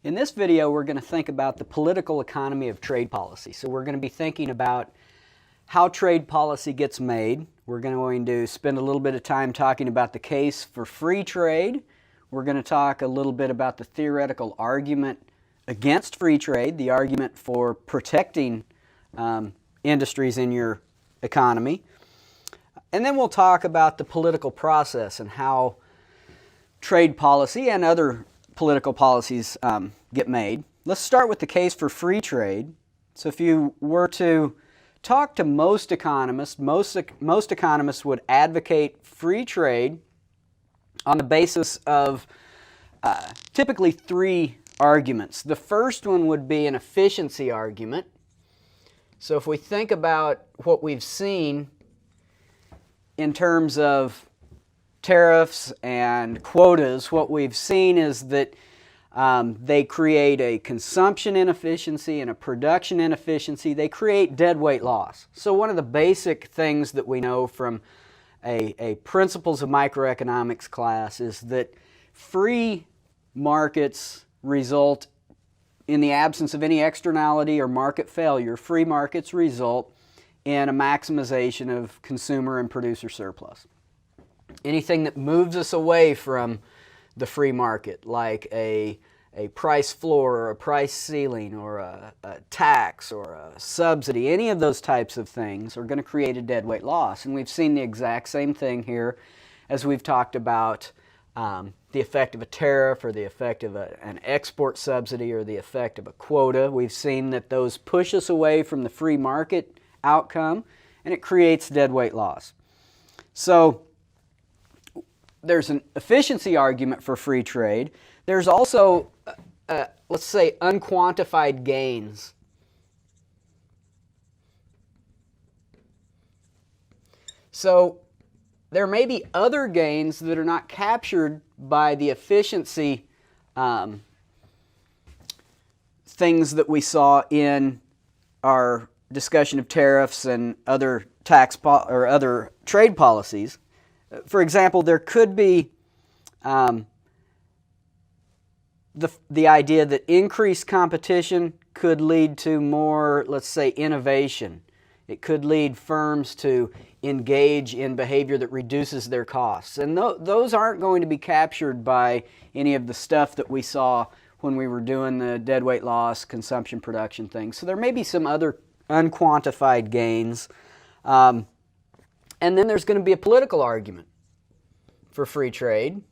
In this video, we're going to think about the political economy of trade policy. So we're going to be thinking about how trade policy gets made. We're going to spend a little bit of time talking about the case for free trade. We're going to talk a little bit about the theoretical argument against free trade, the argument for protecting industries in your economy. And then we'll talk about the political process and how trade policy and other political policies get made. Let's start with the case for free trade. So if you were to talk to most economists, most economists would advocate free trade on the basis of typically three arguments. The first one would be an efficiency argument. So if we think about what we've seen in terms of tariffs and quotas, what we've seen is that they create a consumption inefficiency and a production inefficiency. They create deadweight loss. So one of the basic things that we know from a principles of microeconomics class is that free markets result in the absence of any externality or market failure. Free markets result in a maximization of consumer and producer surplus. Anything that moves us away from the free market, like a price floor or a price ceiling or a tax or a subsidy, any of those types of things are going to create a deadweight loss. And we've seen the exact same thing here as we've talked about the effect of a tariff or the effect of an export subsidy or the effect of a quota. We've seen that those push us away from the free market outcome and it creates deadweight loss. So there's an efficiency argument for free trade. There's also, let's say, unquantified gains. So there may be other gains that are not captured by the efficiency things that we saw in our discussion of tariffs and other or other trade policies. For example, there could be the idea that increased competition could lead to more, let's say, innovation. It could lead firms to engage in behavior that reduces their costs. And those aren't going to be captured by any of the stuff that we saw when we were doing the deadweight loss, consumption, production things. So there may be some other unquantified gains. And then there's going to be a political argument for free trade.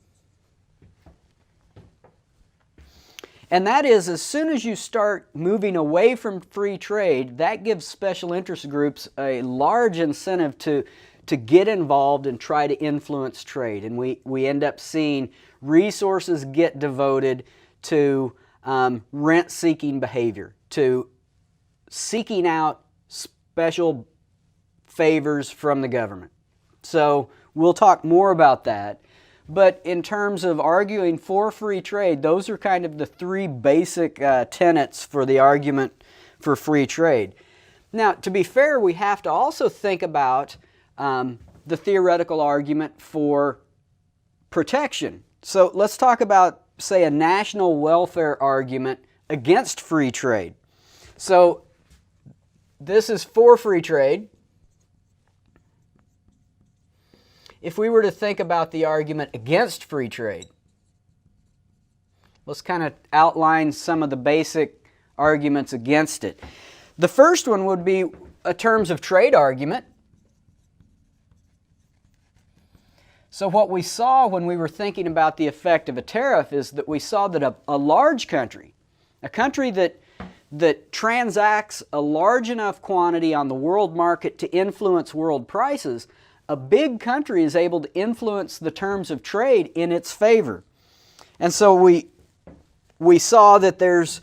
And that is, as soon as you start moving away from free trade, that gives special interest groups a large incentive to get involved and try to influence trade. And we end up seeing resources get devoted to rent-seeking behavior, to seeking out special favors from the government. So we'll talk more about that. But in terms of arguing for free trade, those are kind of the three basic tenets for the argument for free trade. Now, to be fair, we have to also think about the theoretical argument for protection. So let's talk about, say, a national welfare argument against free trade. So this is for free trade. If we were to think about the argument against free trade, let's kind of outline some of the basic arguments against it. The first one would be a terms of trade argument. So what we saw when we were thinking about the effect of a tariff is that we saw that a large country, a country that transacts a large enough quantity on the world market to influence world prices, a big country is able to influence the terms of trade in its favor. And so we saw that there's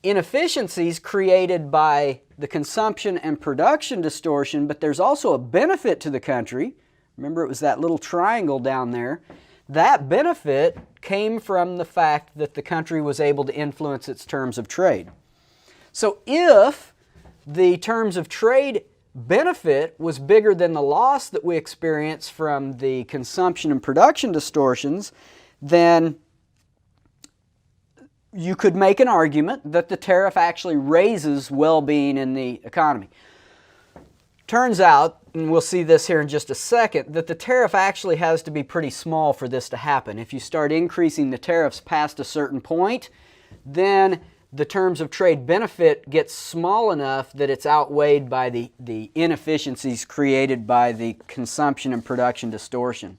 inefficiencies created by the consumption and production distortion, but there's also a benefit to the country. Remember, it was that little triangle down there. That benefit came from the fact that the country was able to influence its terms of trade. So if the terms of trade benefit was bigger than the loss that we experience from the consumption and production distortions, then you could make an argument that the tariff actually raises well-being in the economy. Turns out, and we'll see this here in just a second, that the tariff actually has to be pretty small for this to happen. If you start increasing the tariffs past a certain point, then the terms of trade benefit gets small enough that it's outweighed by the inefficiencies created by the consumption and production distortion.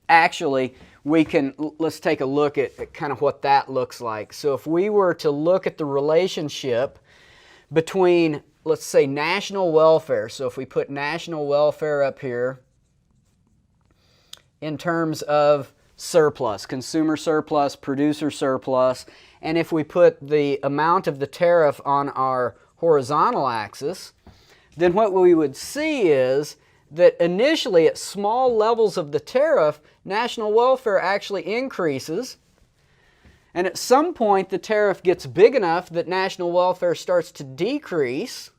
Actually, let's take a look at kind of what that looks like. So if we were to look at the relationship between, let's say, national welfare, so if we put national welfare up here in terms of surplus, consumer surplus, producer surplus, and if we put the amount of the tariff on our horizontal axis, then what we would see is that initially at small levels of the tariff, national welfare actually increases, and at some point the tariff gets big enough that national welfare starts to decrease,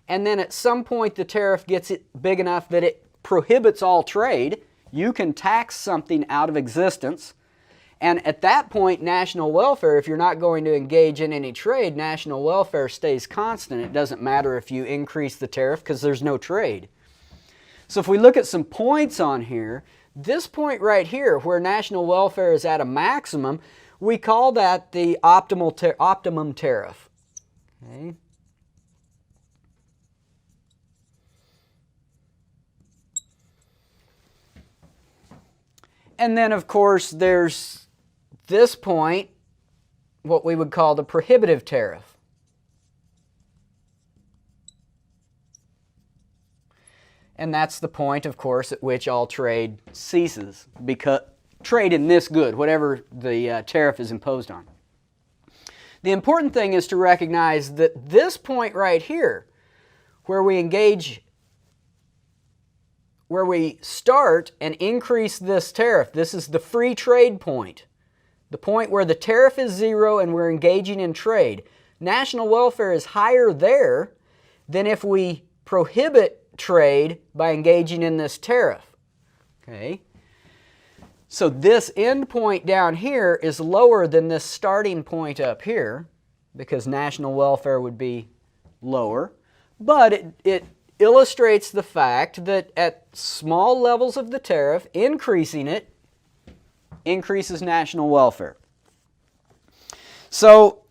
and then at some point the tariff gets big enough that it prohibits all trade. You can tax something out of existence, and at that point national welfare, if you're not going to engage in any trade, national welfare stays constant. It doesn't matter if you increase the tariff because there's no trade. So if we look at some points on here, this point right here where national welfare is at a maximum, we call that the optimum tariff. Okay. And then of course there's this point, what we would call the prohibitive tariff. And that's the point, of course, at which all trade ceases, because trade in this good, whatever the tariff is imposed on. The important thing is to recognize that this point right here, where we engage, where we start and increase this tariff, this is the free trade point, the point where the tariff is zero and we're engaging in trade. National welfare is higher there than if we prohibit trade by engaging in this tariff. Okay? So this end point down here is lower than this starting point up here because national welfare would be lower, but it illustrates the fact that at small levels of the tariff, increasing it increases national welfare. So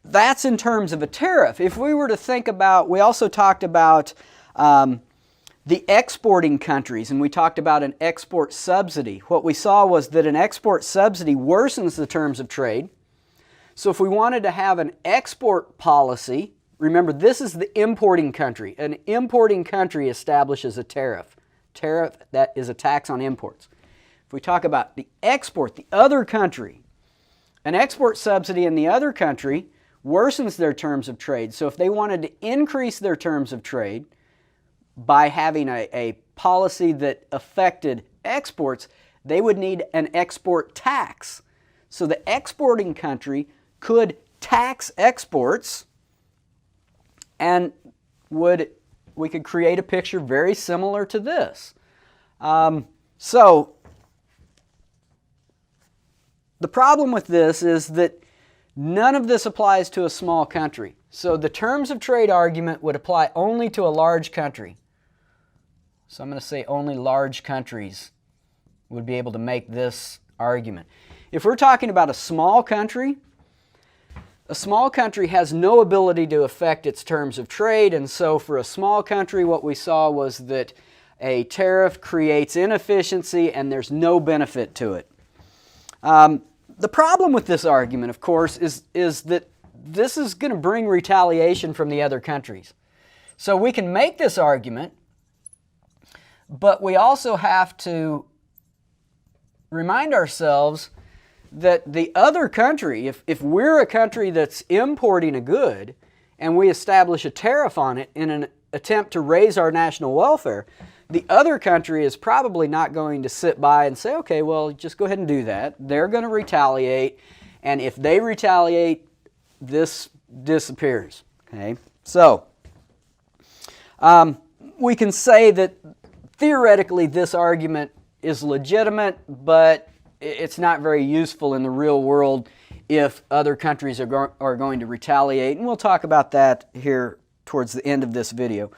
that's in terms of a tariff. If we were to think about, we also talked about the exporting countries, and we talked about an export subsidy. What we saw was that an export subsidy worsens the terms of trade. So if we wanted to have an export policy, remember this is the importing country. An importing country establishes a tariff. Tariff, that is a tax on imports. If we talk about the export, the other country, an export subsidy in the other country worsens their terms of trade. So if they wanted to increase their terms of trade by having a policy that affected exports, they would need an export tax. So the exporting country could tax exports, and we could create a picture very similar to this. So the problem with this is that none of this applies to a small country. So the terms of trade argument would apply only to a large country. So I'm going to say only large countries would be able to make this argument. If we're talking about a small country has no ability to affect its terms of trade, and so for a small country what we saw was that a tariff creates inefficiency and there's no benefit to it. The problem with this argument, of course, is that this is going to bring retaliation from the other countries. So we can make this argument, but we also have to remind ourselves that the other country, if we're a country that's importing a good and we establish a tariff on it in an attempt to raise our national welfare, the other country is probably not going to sit by and say, okay, well, just go ahead and do that. They're going to retaliate, and if they retaliate, this disappears. Okay? So, we can say that theoretically this argument is legitimate, but it's not very useful in the real world if other countries are going to retaliate, and we'll talk about that here towards the end of this video.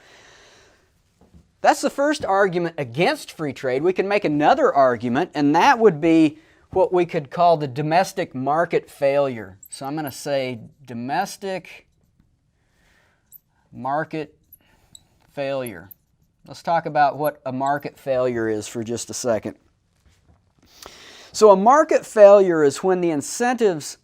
That's the first argument against free trade. We can make another argument, and that would be what we could call the domestic market failure. So I'm going to say domestic market failure. Let's talk about what a market failure is for just a second. So a market failure is when the incentives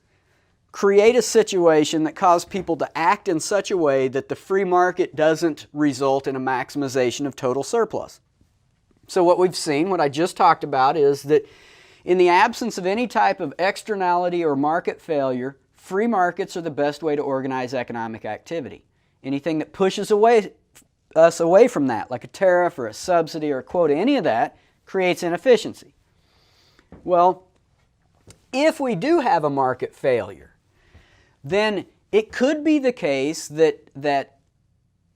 create a situation that cause people to act in such a way that the free market doesn't result in a maximization of total surplus. So what we've seen, what I just talked about, is that in the absence of any type of externality or market failure, free markets are the best way to organize economic activity. Anything that pushes us away from that, like a tariff or a subsidy or a quota, any of that creates inefficiency. Well, if we do have a market failure, then it could be the case that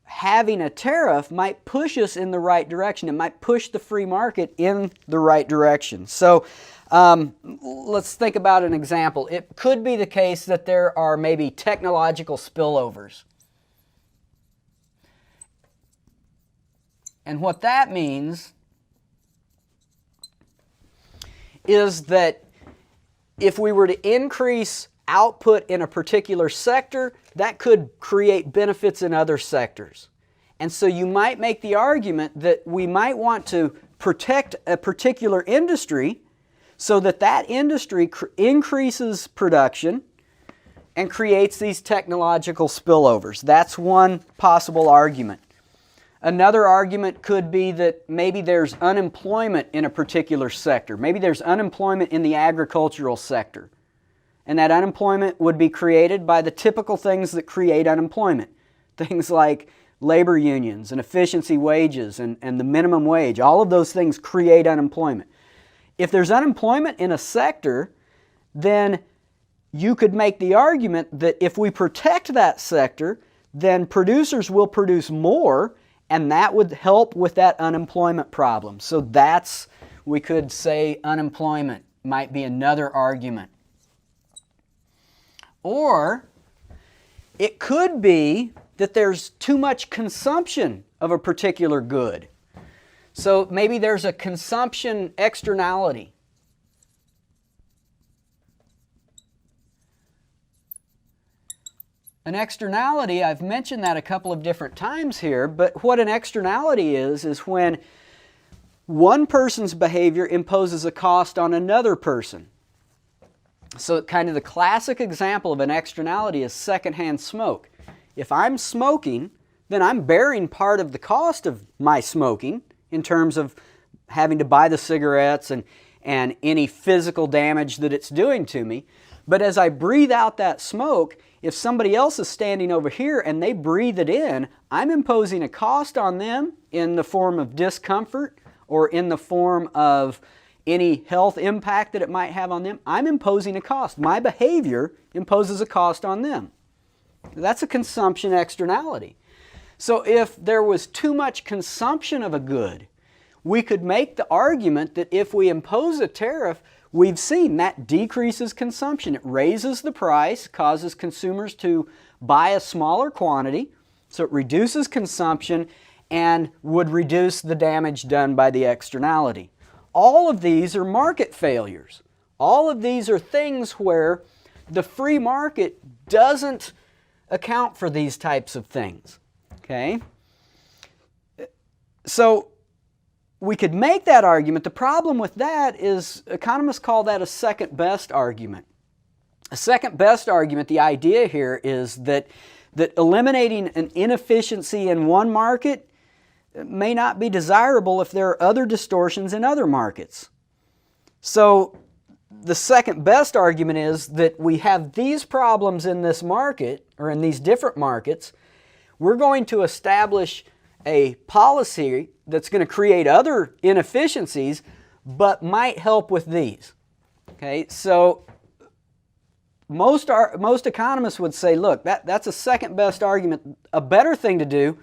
having a tariff might push us in the right direction. It might push the free market in the right direction. So let's think about an example. It could be the case that there are maybe technological spillovers. And what that means is that if we were to increase output in a particular sector, that could create benefits in other sectors. And so you might make the argument that we might want to protect a particular industry so that that industry increases production and creates these technological spillovers. That's one possible argument. Another argument could be that maybe there's unemployment in a particular sector. Maybe there's unemployment in the agricultural sector. And that unemployment would be created by the typical things that create unemployment. Things like labor unions and efficiency wages and the minimum wage. All of those things create unemployment. If there's unemployment in a sector, then you could make the argument that if we protect that sector, then producers will produce more, and that would help with that unemployment problem. So that's, we could say, unemployment might be another argument. Or it could be that there's too much consumption of a particular good. So maybe there's a consumption externality. An externality, I've mentioned that a couple of different times here, but what an externality is when one person's behavior imposes a cost on another person. So kind of the classic example of an externality is secondhand smoke. If I'm smoking, then I'm bearing part of the cost of my smoking in terms of having to buy the cigarettes and any physical damage that it's doing to me. But as I breathe out that smoke, if somebody else is standing over here and they breathe it in, I'm imposing a cost on them in the form of discomfort or in the form of any health impact that it might have on them. I'm imposing a cost. My behavior imposes a cost on them. That's a consumption externality. So if there was too much consumption of a good, we could make the argument that if we impose a tariff, we've seen that decreases consumption. It raises the price, causes consumers to buy a smaller quantity, so it reduces consumption and would reduce the damage done by the externality. All of these are market failures. All of these are things where the free market doesn't account for these types of things. Okay? So we could make that argument. The problem with that is economists call that a second best argument. A second best argument, the idea here is that eliminating an inefficiency in one market may not be desirable if there are other distortions in other markets. So the second best argument is that we have these problems in this market, or in these different markets. We're going to establish a policy that's going to create other inefficiencies, but might help with these. Okay, so most economists would say, look, that's a second best argument. A better thing to do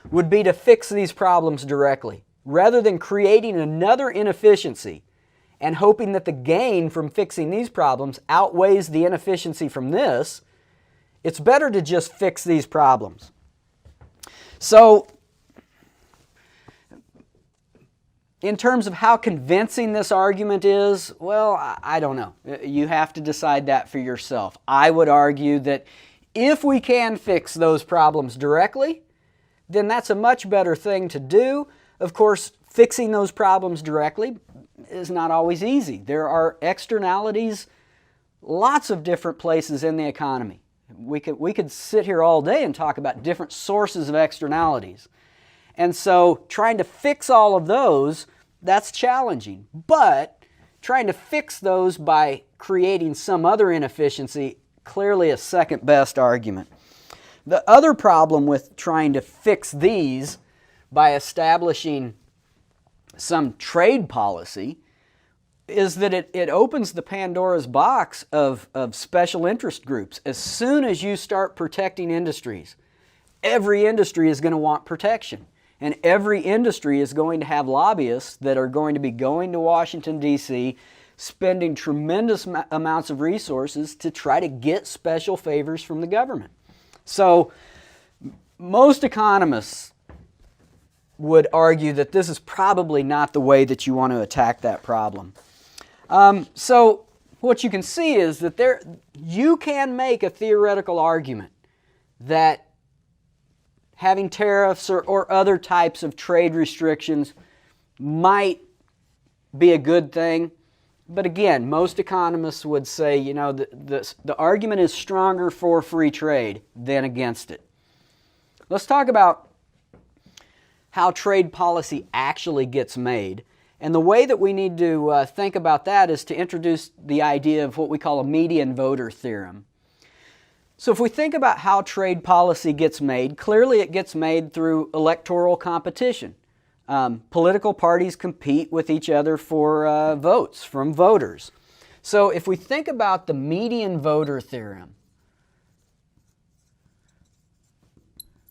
would be to fix these problems directly, rather than creating another inefficiency and hoping that the gain from fixing these problems outweighs the inefficiency from this, it's better to just fix these problems. So, in terms of how convincing this argument is, well, I don't know. You have to decide that for yourself. I would argue that if we can fix those problems directly, then that's a much better thing to do. Of course, fixing those problems directly is not always easy. There are externalities lots of different places in the economy. We could sit here all day and talk about different sources of externalities. And so trying to fix all of those, that's challenging. But trying to fix those by creating some other inefficiency, clearly a second best argument. The other problem with trying to fix these by establishing some trade policy is that it opens the Pandora's box of special interest groups. As soon as you start protecting industries, every industry is going to want protection. And every industry is going to have lobbyists that are going to be going to Washington, D.C., spending tremendous amounts of resources to try to get special favors from the government. So most economists would argue that this is probably not the way that you want to attack that problem. So what you can see is that you can make a theoretical argument that having tariffs or other types of trade restrictions might be a good thing. But again, most economists would say, you know, the argument is stronger for free trade than against it. Let's talk about how trade policy actually gets made. And the way that we need to think about that is to introduce the idea of what we call a median voter theorem. So if we think about how trade policy gets made, clearly it gets made through electoral competition. Political parties compete with each other for votes from voters. So if we think about the median voter theorem,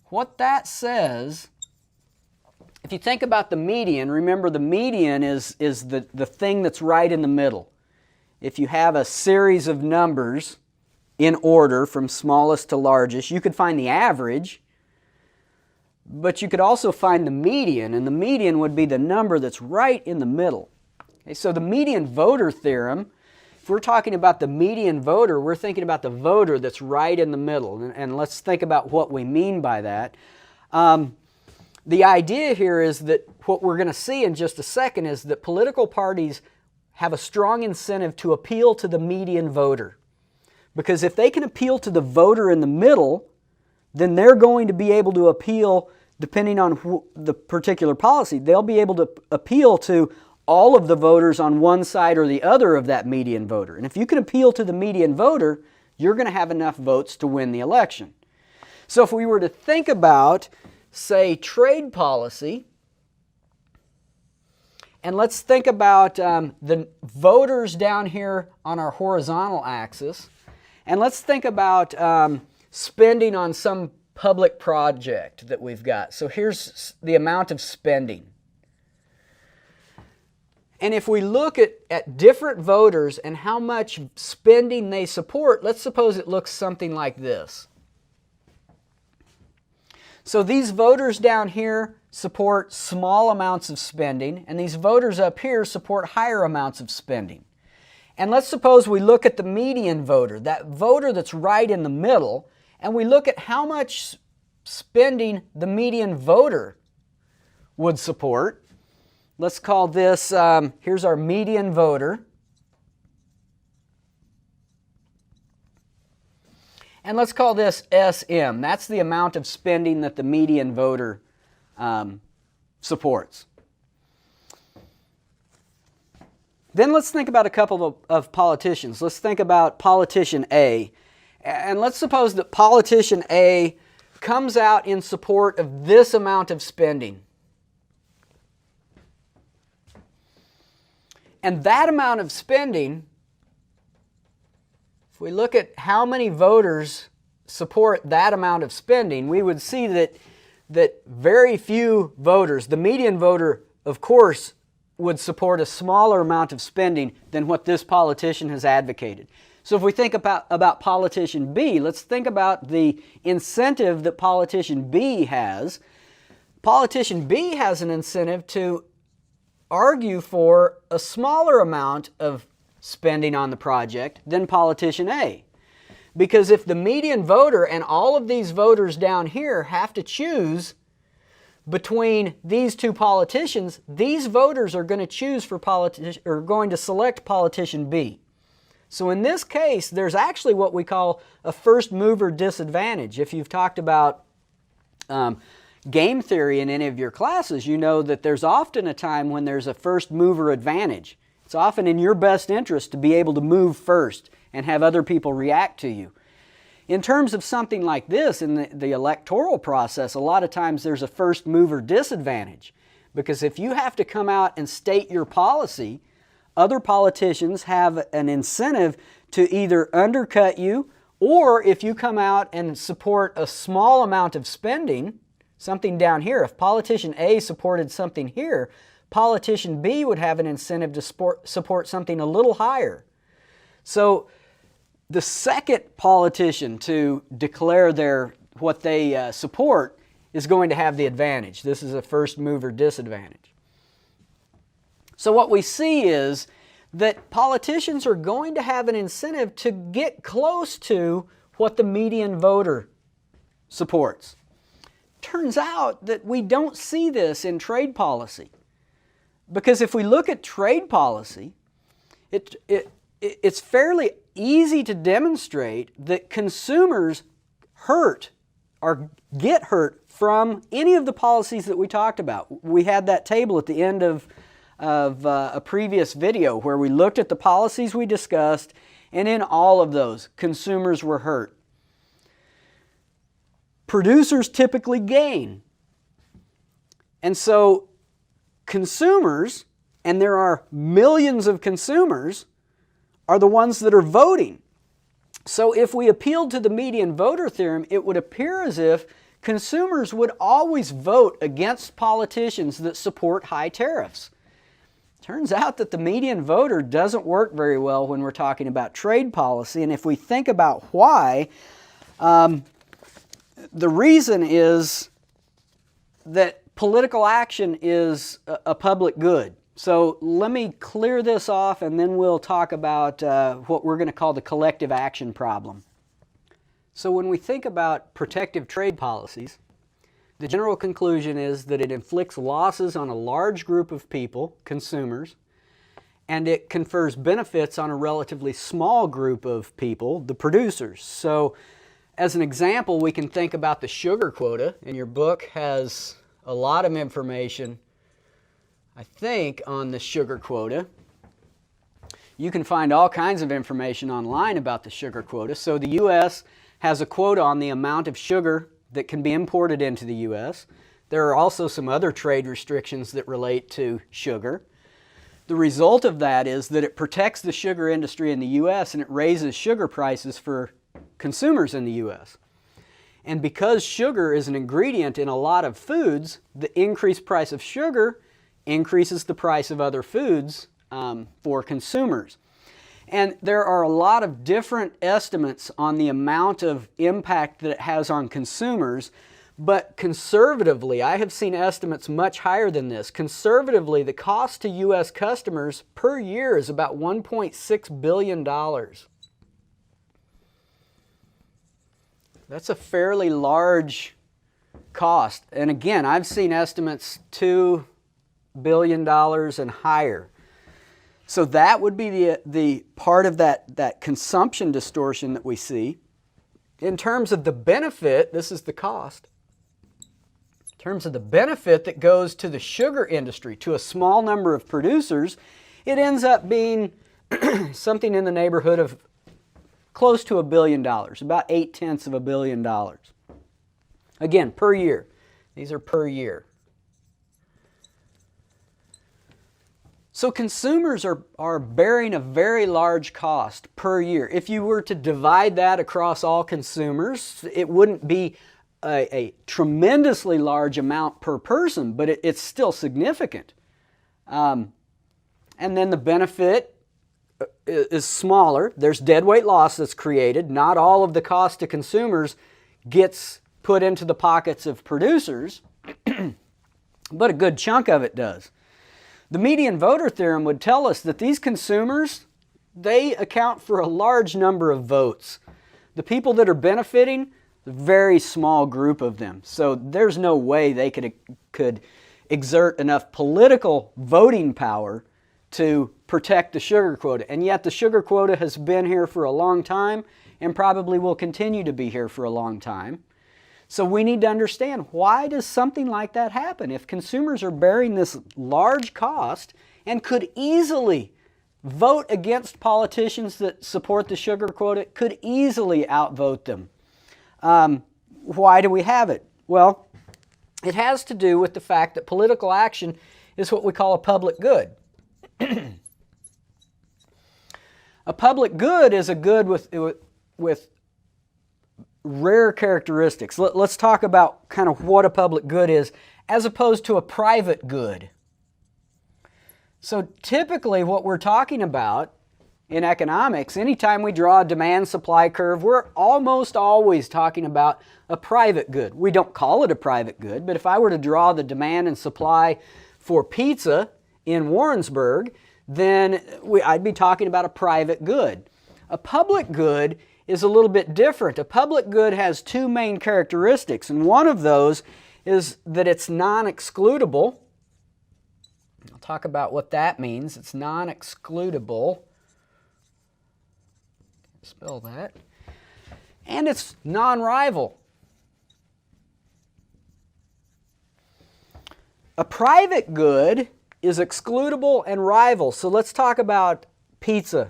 what that says, if you think about the median, remember the median is the thing that's right in the middle. If you have a series of numbers in order from smallest to largest, you could find the average, but you could also find the median, and the median would be the number that's right in the middle. Okay, so the median voter theorem, if we're talking about the median voter, we're thinking about the voter that's right in the middle, and let's think about what we mean by that. The idea here is that what we're going to see in just a second is that political parties have a strong incentive to appeal to the median voter. Because if they can appeal to the voter in the middle, then they're going to be able to appeal, depending on the particular policy, they'll be able to appeal to all of the voters on one side or the other of that median voter. And if you can appeal to the median voter, you're going to have enough votes to win the election. So if we were to think about, say, trade policy, and let's think about the voters down here on our horizontal axis, and let's think about spending on some public project that we've got. So here's the amount of spending. And if we look at different voters and how much spending they support, let's suppose it looks something like this. So these voters down here support small amounts of spending, and these voters up here support higher amounts of spending. And let's suppose we look at the median voter, that voter that's right in the middle, and we look at how much spending the median voter would support. Let's call this, here's our median voter. And let's call this SM. That's the amount of spending that the median voter supports. Then let's think about a couple of politicians. Let's think about politician A. And let's suppose that politician A comes out in support of this amount of spending. And that amount of spending, if we look at how many voters support that amount of spending, we would see that very few voters, the median voter, of course, would support a smaller amount of spending than what this politician has advocated. So if we think about politician B, let's think about the incentive that politician B has. Politician B has an incentive to argue for a smaller amount of spending on the project than politician A. Because if the median voter and all of these voters down here have to choose between these two politicians, these voters are going to choose for going to select politician B. So in this case, there's actually what we call a first mover disadvantage. If you've talked about game theory in any of your classes, you know that there's often a time when there's a first mover advantage. It's often in your best interest to be able to move first and have other people react to you. In terms of something like this, in the electoral process, a lot of times there's a first mover disadvantage. Because if you have to come out and state your policy, other politicians have an incentive to either undercut you, or if you come out and support a small amount of spending, something down here, if politician A supported something here, politician B would have an incentive to support something a little higher. So the second politician to declare what they support is going to have the advantage. This is a first mover disadvantage. So what we see is that politicians are going to have an incentive to get close to what the median voter supports. Turns out that we don't see this in trade policy. Because if we look at trade policy, it's fairly easy to demonstrate that consumers hurt or get hurt from any of the policies that we talked about. We had that table at the end of a previous video where we looked at the policies we discussed, and in all of those, consumers were hurt. Producers typically gain. And so consumers, and there are millions of consumers, are the ones that are voting. So if we appealed to the median voter theorem, it would appear as if consumers would always vote against politicians that support high tariffs. Turns out that the median voter doesn't work very well when we're talking about trade policy, and if we think about why, the reason is that political action is a public good. So let me clear this off and then we'll talk about what we're going to call the collective action problem. So when we think about protective trade policies, the general conclusion is that it inflicts losses on a large group of people, consumers, and it confers benefits on a relatively small group of people, the producers. So as an example, we can think about the sugar quota, and your book has a lot of information, I think, on the sugar quota. You can find all kinds of information online about the sugar quota. So the U.S. has a quota on the amount of sugar that can be imported into the U.S. There are also some other trade restrictions that relate to sugar. The result of that is that it protects the sugar industry in the U.S. and it raises sugar prices for consumers in the U.S. And because sugar is an ingredient in a lot of foods, the increased price of sugar increases the price of other foods for consumers. And there are a lot of different estimates on the amount of impact that it has on consumers, but conservatively, I have seen estimates much higher than this. Conservatively, the cost to U.S. customers per year is about $1.6 billion. That's a fairly large cost. And again, I've seen estimates $2 billion and higher. So that would be the part of that consumption distortion that we see. In terms of the benefit, this is the cost. In terms of the benefit that goes to the sugar industry, to a small number of producers, it ends up being something in the neighborhood of close to $1 billion, about 0.8 billion. Again, per year. These are per year. So consumers are bearing a very large cost per year. If you were to divide that across all consumers, it wouldn't be a tremendously large amount per person, but it's still significant. and then the benefit is smaller. There's deadweight loss that's created. Not all of the cost to consumers gets put into the pockets of producers, but a good chunk of it does. The median voter theorem would tell us that these consumers, they account for a large number of votes. The people that are benefiting, a very small group of them. So there's no way they could exert enough political voting power to protect the sugar quota. And yet the sugar quota has been here for a long time and probably will continue to be here for a long time. So we need to understand, why does something like that happen? If consumers are bearing this large cost and could easily vote against politicians that support the sugar quota, could easily outvote them, why do we have it? Well, it has to do with the fact that political action is what we call a public good. A public good is a good with rare characteristics. Let's talk about kind of what a public good is as opposed to a private good. So typically what we're talking about in economics, anytime we draw a demand-supply curve, we're almost always talking about a private good. We don't call it a private good, but if I were to draw the demand and supply for pizza in Warrensburg, then I'd be talking about a private good. A public good is a little bit different. A public good has two main characteristics, and one of those is that it's non-excludable. I'll talk about what that means. It's non-excludable. Spell that. And it's non-rival. A private good is excludable and rival. So let's talk about pizza.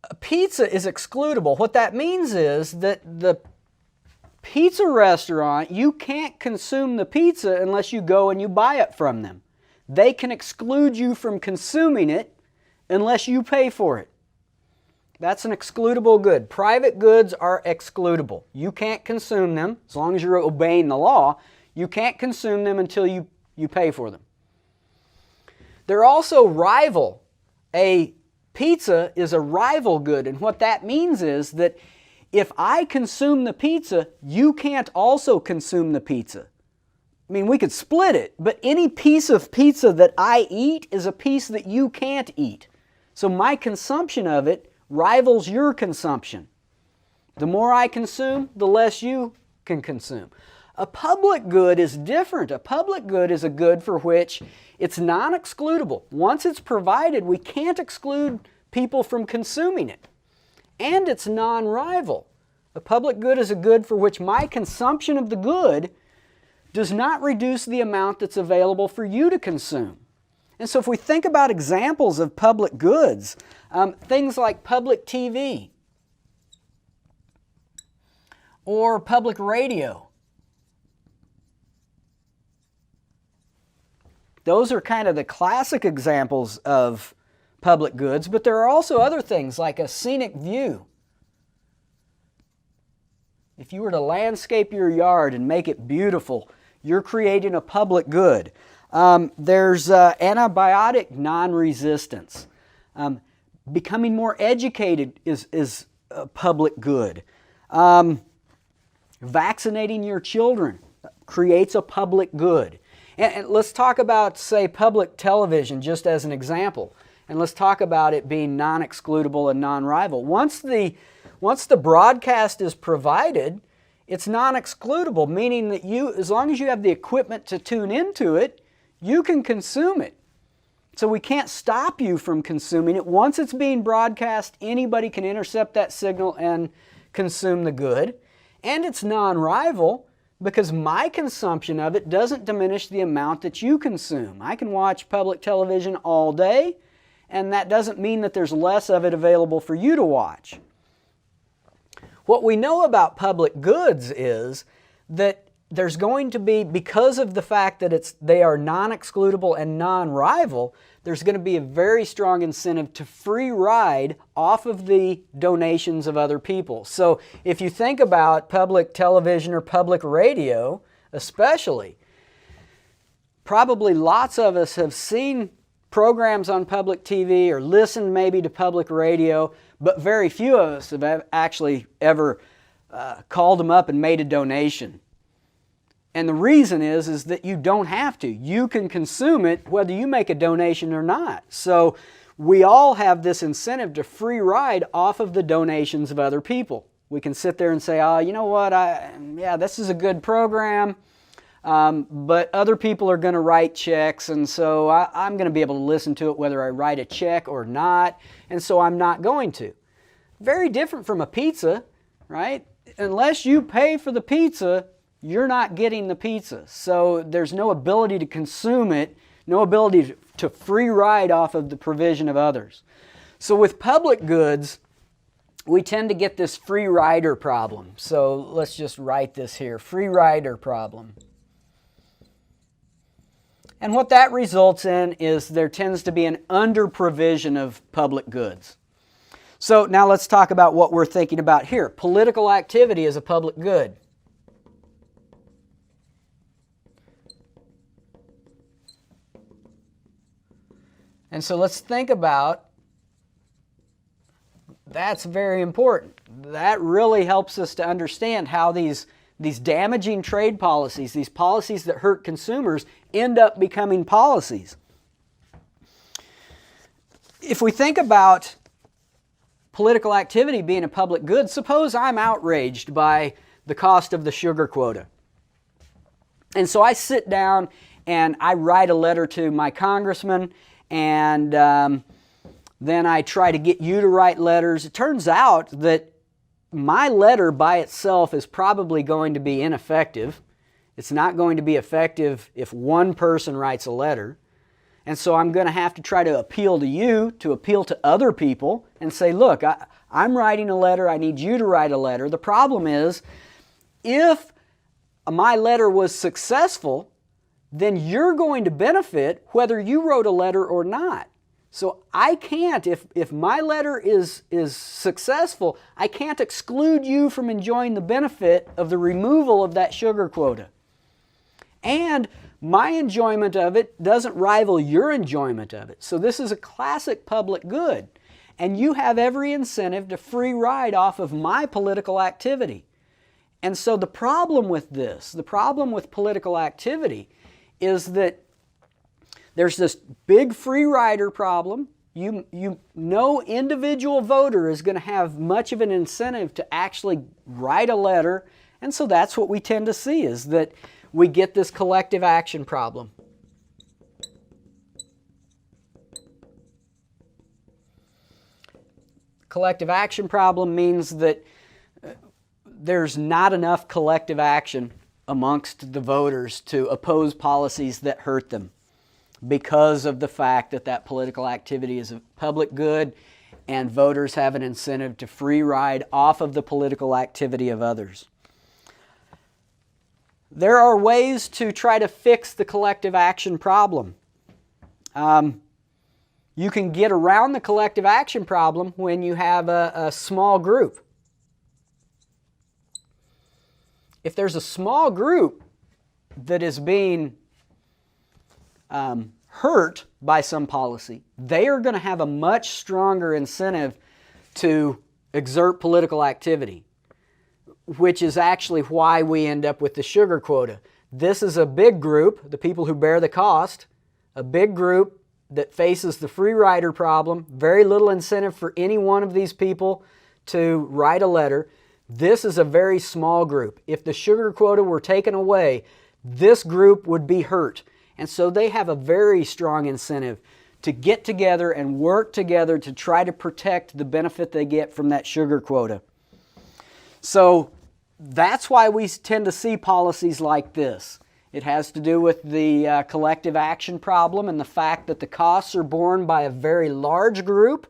A pizza is excludable. What that means is that the pizza restaurant, you can't consume the pizza unless you go and you buy it from them. They can exclude you from consuming it unless you pay for it. That's an excludable good. Private goods are excludable. You can't consume them as long as you're obeying the law. You can't consume them until you pay for them. They're also rival. A pizza is a rival good, and what that means is that if I consume the pizza, you can't also consume the pizza. I mean, we could split it, but any piece of pizza that I eat is a piece that you can't eat. So my consumption of it rivals your consumption. The more I consume, the less you can consume. A public good is different. A public good is a good for which it's non-excludable. Once it's provided, we can't exclude people from consuming it. And it's non-rival. A public good is a good for which my consumption of the good does not reduce the amount that's available for you to consume. And so if we think about examples of public goods, things like public TV or public radio, those are kind of the classic examples of public goods, but there are also other things like a scenic view. If you were to landscape your yard and make it beautiful, you're creating a public good. There's antibiotic non-resistance. Becoming more educated is a public good. Vaccinating your children creates a public good. And let's talk about, say, public television just as an example. And let's talk about it being non-excludable and non-rival. Once the broadcast is provided, it's non-excludable, meaning that you, as long as you have the equipment to tune into it, you can consume it. So we can't stop you from consuming it. Once it's being broadcast, anybody can intercept that signal and consume the good. And it's non-rival because my consumption of it doesn't diminish the amount that you consume. I can watch public television all day, and that doesn't mean that there's less of it available for you to watch. What we know about public goods is that there's going to be, because of the fact that they are non-excludable and non-rival, there's going to be a very strong incentive to free ride off of the donations of other people. So if you think about public television or public radio especially, probably lots of us have seen programs on public TV or listened maybe to public radio, but very few of us have actually ever called them up and made a donation. And the reason is that you don't have to. You can consume it whether you make a donation or not. So we all have this incentive to free ride off of the donations of other people. We can sit there and say, oh, you know what, yeah, this is a good program, but other people are going to write checks, and so I'm going to be able to listen to it whether I write a check or not, and so I'm not going to. Very different from a pizza, right? Unless you pay for the pizza, you're not getting the pizza. So there's no ability to consume it, no ability to free ride off of the provision of others. So with public goods, we tend to get this free rider problem. So let's just write this here, free rider problem. And what that results in is there tends to be an under-provision of public goods. So now let's talk about what we're thinking about here. Political activity is a public good. And so let's think about, that's very important. That really helps us to understand how these damaging trade policies, these policies that hurt consumers, end up becoming policies. If we think about political activity being a public good, suppose I'm outraged by the cost of the sugar quota. And so I sit down and I write a letter to my congressman, and then I try to get you to write letters. It turns out that my letter by itself is probably going to be ineffective. It's not going to be effective if one person writes a letter. And so I'm going to have to try to appeal to you, to appeal to other people, and say, look, I'm writing a letter, I need you to write a letter. The problem is, if my letter was successful, then you're going to benefit whether you wrote a letter or not. So I can't, if my letter is successful, I can't exclude you from enjoying the benefit of the removal of that sugar quota. And my enjoyment of it doesn't rival your enjoyment of it. So this is a classic public good. And you have every incentive to free ride off of my political activity. And so the problem with this, the problem with political activity, is that there's this big free rider problem. No individual voter is going to have much of an incentive to actually write a letter. And so that's what we tend to see, is that we get this collective action problem. Collective action problem means that there's not enough collective action amongst the voters to oppose policies that hurt them, because of the fact that that political activity is a public good and voters have an incentive to free ride off of the political activity of others. There are ways to try to fix the collective action problem. You can get around the collective action problem when you have a small group. If there's a small group that is being hurt by some policy, they are going to have a much stronger incentive to exert political activity, which is actually why we end up with the sugar quota. This is a big group, the people who bear the cost, a big group that faces the free rider problem, very little incentive for any one of these people to write a letter. This is a very small group. If the sugar quota were taken away, this group would be hurt. And so they have a very strong incentive to get together and work together to try to protect the benefit they get from that sugar quota. So that's why we tend to see policies like this. It has to do with the collective action problem and the fact that the costs are borne by a very large group,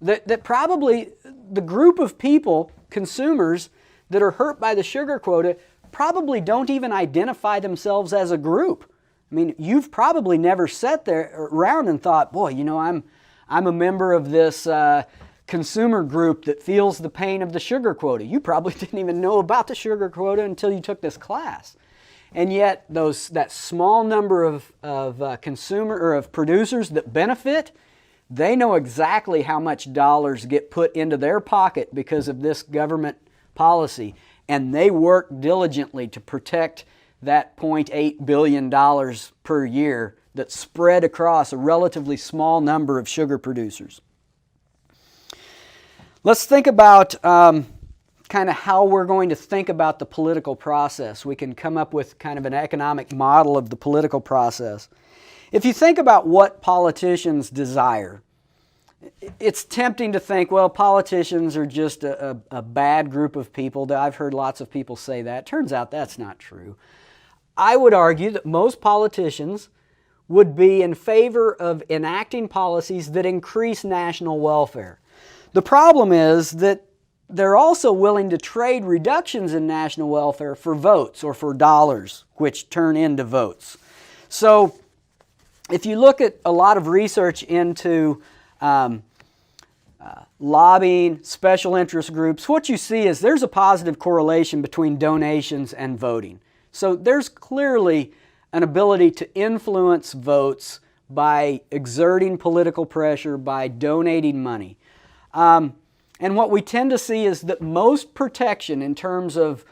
that probably the group of people, consumers, that are hurt by the sugar quota probably don't even identify themselves as a group. I mean, you've probably never sat there around and thought, boy, you know, I'm a member of this consumer group that feels the pain of the sugar quota. You probably didn't even know about the sugar quota until you took this class. and yet that small number of consumer or of producers that benefit, they know exactly how much dollars get put into their pocket because of this government policy, and they work diligently to protect that $0.8 billion per year that's spread across a relatively small number of sugar producers. Let's think about kind of how we're going to think about the political process. We can come up with kind of an economic model of the political process. If you think about what politicians desire, it's tempting to think, well, politicians are just a bad group of people. I've heard lots of people say that. Turns out that's not true. I would argue that most politicians would be in favor of enacting policies that increase national welfare. The problem is that they're also willing to trade reductions in national welfare for votes or for dollars, which turn into votes. So if you look at a lot of research into lobbying, special interest groups, what you see is there's a positive correlation between donations and voting. So there's clearly an ability to influence votes by exerting political pressure, by donating money. And what we tend to see is that most protection in terms of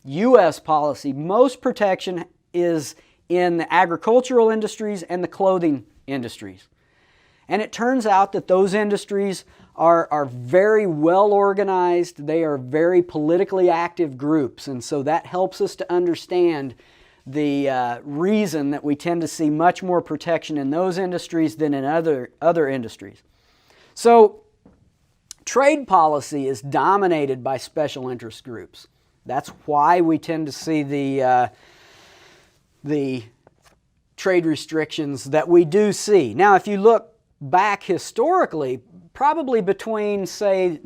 U.S. policy, most protection is in the agricultural industries and the clothing industries. And it turns out that those industries are very well organized. They are very politically active groups. And so that helps us to understand the reason that we tend to see much more protection in those industries than in other industries. So trade policy is dominated by special interest groups. That's why we tend to see the trade restrictions that we do see. Now, if you look back historically, probably between, say,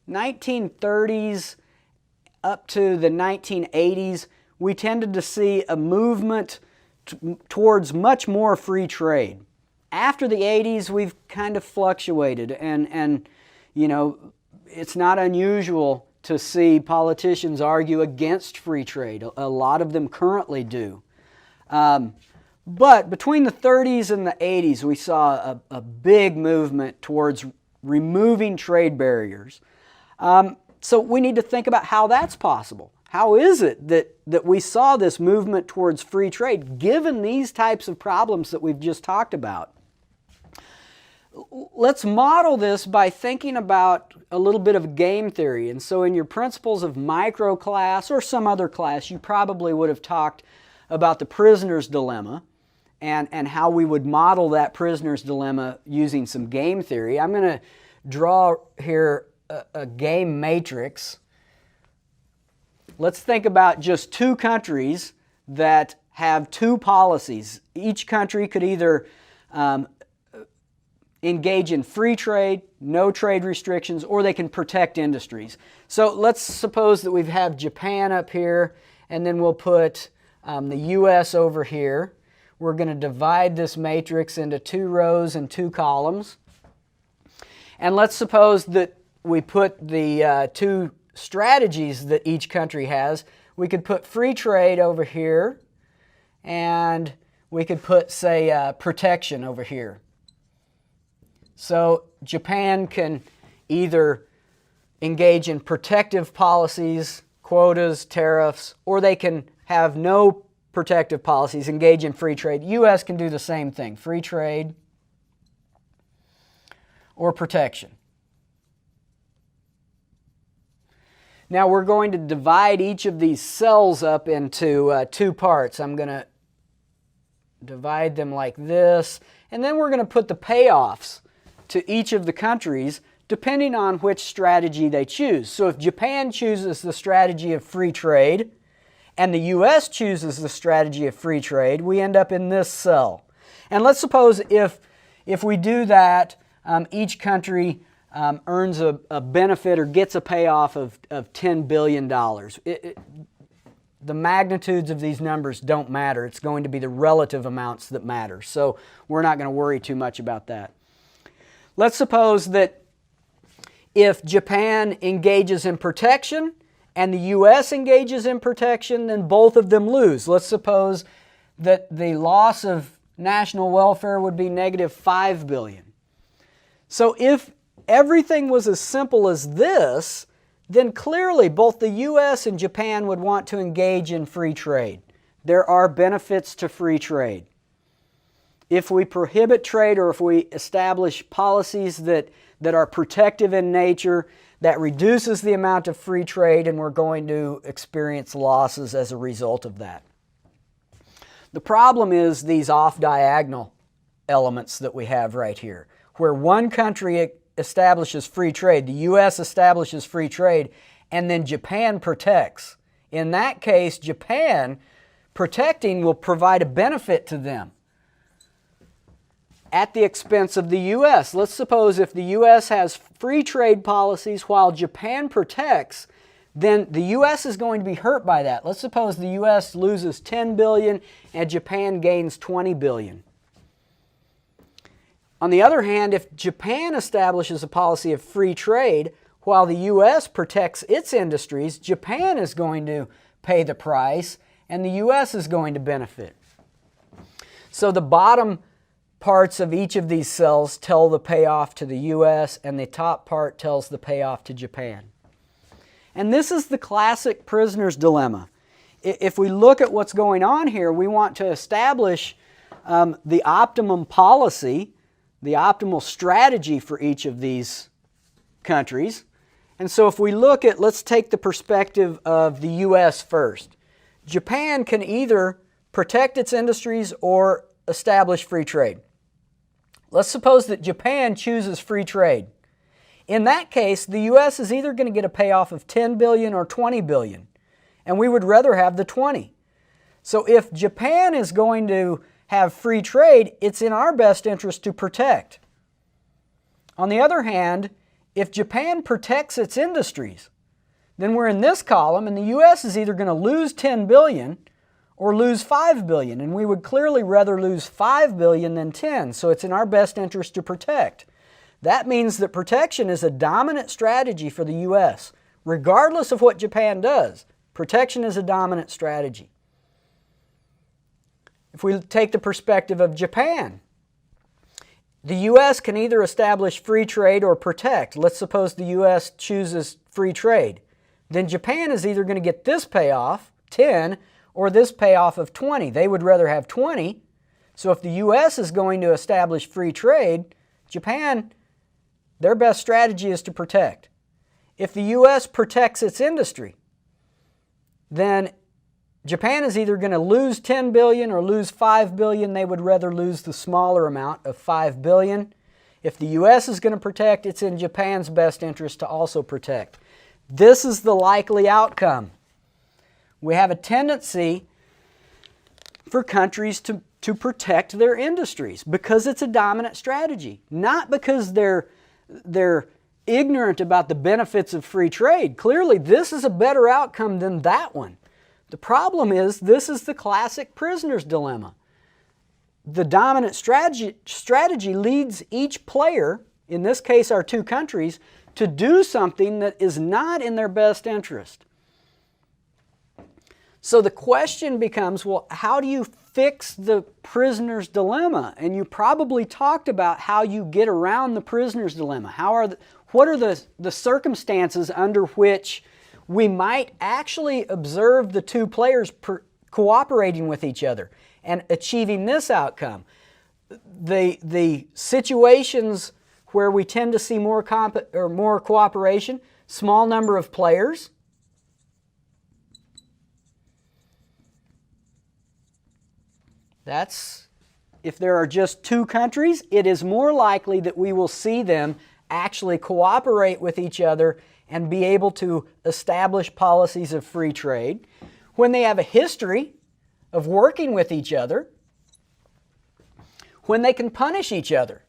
1930s up to the 1980s, we tended to see a movement towards much more free trade. After the 80s, we've kind of fluctuated, and you know, it's not unusual to see politicians argue against free trade. A lot of them currently do. But between the 30s and the 80s, we saw a big movement towards removing trade barriers. So we need to think about how that's possible. How is it that we saw this movement towards free trade, given these types of problems that we've just talked about? Let's model this by thinking about a little bit of game theory. And so in your principles of micro class or some other class, you probably would have talked about the prisoner's dilemma and how we would model that prisoner's dilemma using some game theory. I'm going to draw here a game matrix. Let's think about just two countries that have two policies. Each country could either engage in free trade, no trade restrictions, or they can protect industries. So let's suppose that we have Japan up here, and then we'll put the U.S. over here. We're going to divide this matrix into 2 rows and 2 columns. And let's suppose that we put the 2 strategies that each country has. We could put free trade over here, and we could put, say, protection over here. So Japan can either engage in protective policies, quotas, tariffs, or they can have no protective policies, engage in free trade. U.S. can do the same thing, free trade or protection. Now we're going to divide each of these cells up into 2 parts. I'm going to divide them like this, and then we're going to put the payoffs to each of the countries depending on which strategy they choose. So if Japan chooses the strategy of free trade and the U.S. chooses the strategy of free trade, we end up in this cell. And let's suppose if we do that, each country earns a benefit or gets a payoff of $10 billion. The magnitudes of these numbers don't matter. It's going to be the relative amounts that matter. So we're not going to worry too much about that. Let's suppose that if Japan engages in protection and the U.S. engages in protection, then both of them lose. Let's suppose that the loss of national welfare would be negative $5 billion. So if everything was as simple as this, then clearly both the U.S. and Japan would want to engage in free trade. There are benefits to free trade. If we prohibit trade or if we establish policies that are protective in nature, that reduces the amount of free trade, and we're going to experience losses as a result of that. The problem is these off-diagonal elements that we have right here, where one country establishes free trade, the U.S. establishes free trade, and then Japan protects. In that case, Japan protecting will provide a benefit to them at the expense of the U.S. Let's suppose if the U.S. has free trade policies while Japan protects, then the U.S. is going to be hurt by that. Let's suppose the U.S. loses $10 billion and Japan gains $20 billion. On the other hand, if Japan establishes a policy of free trade while the U.S. protects its industries, Japan is going to pay the price and the U.S. is going to benefit. So the bottom parts of each of these cells tell the payoff to the U.S. and the top part tells the payoff to Japan. And this is the classic prisoner's dilemma. If we look at what's going on here, we want to establish the optimum policy, the optimal strategy for each of these countries. And so if we look at, let's take the perspective of the U.S. first. Japan can either protect its industries or establish free trade. Let's suppose that Japan chooses free trade. In that case, the U.S. is either going to get a payoff of $10 billion or $20 billion, and we would rather have the 20. So if Japan is going to have free trade, it's in our best interest to protect. On the other hand, if Japan protects its industries, then we're in this column, and the U.S. is either going to lose $10 billion or lose $5 billion, and we would clearly rather lose $5 billion than 10, so it's in our best interest to protect. That means that protection is a dominant strategy for the U.S. Regardless of what Japan does, protection is a dominant strategy. If we take the perspective of Japan, the U.S. can either establish free trade or protect. Let's suppose the U.S. chooses free trade. Then Japan is either going to get this payoff, 10, or this payoff of 20. They would rather have 20. So if the U.S. is going to establish free trade, Japan, their best strategy is to protect. If the U.S. protects its industry, then Japan is either going to lose $10 billion or lose $5 billion. They would rather lose the smaller amount of $5 billion. If the U.S. is going to protect, it's in Japan's best interest to also protect. This is the likely outcome. We have a tendency for countries to protect their industries because it's a dominant strategy, not because they're ignorant about the benefits of free trade. Clearly, this is a better outcome than that one. The problem is, this is the classic prisoner's dilemma. The dominant strategy leads each player, in this case our two countries, to do something that is not in their best interest. So the question becomes, well, how do you fix the prisoner's dilemma? And you probably talked about how you get around the prisoner's dilemma. What are the circumstances under which we might actually observe the two players cooperating with each other and achieving this outcome? The situations where we tend to see more cooperation, small number of players. That's, if there are just two countries, it is more likely that we will see them actually cooperate with each other and be able to establish policies of free trade. When they have a history of working with each other, when they can punish each other.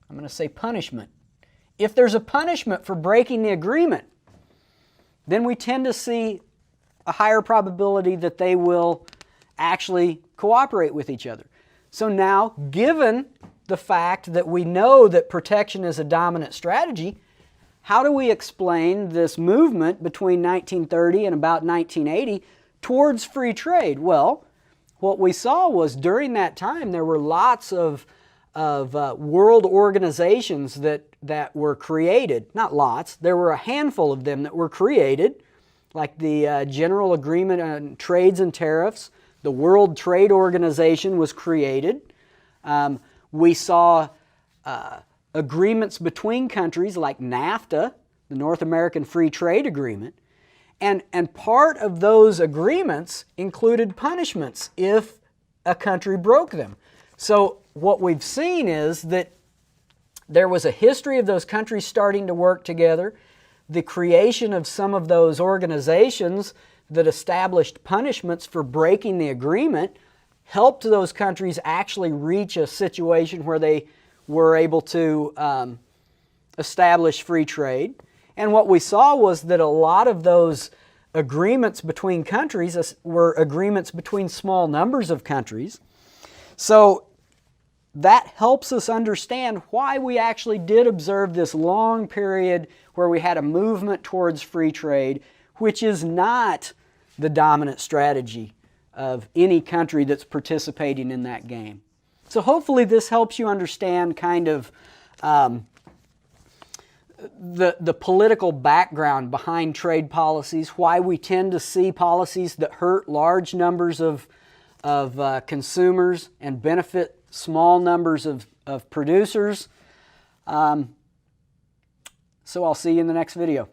I'm going to say punishment. If there's a punishment for breaking the agreement, then we tend to see a higher probability that they will actually cooperate with each other. So now, given the fact that we know that protection is a dominant strategy, how do we explain this movement between 1930 and about 1980 towards free trade? Well, what we saw was during that time there were lots of world organizations that were created. Not lots, there were a handful of them that were created, like the General Agreement on Trades and Tariffs. The World Trade Organization was created. We saw agreements between countries like NAFTA, the North American Free Trade Agreement, and part of those agreements included punishments if a country broke them. So what we've seen is that there was a history of those countries starting to work together. The creation of some of those organizations that established punishments for breaking the agreement helped those countries actually reach a situation where they were able to establish free trade. And what we saw was that a lot of those agreements between countries were agreements between small numbers of countries. So that helps us understand why we actually did observe this long period where we had a movement towards free trade, which is not the dominant strategy of any country that's participating in that game. So hopefully this helps you understand kind of the political background behind trade policies, why we tend to see policies that hurt large numbers of consumers and benefit small numbers of producers. So I'll see you in the next video.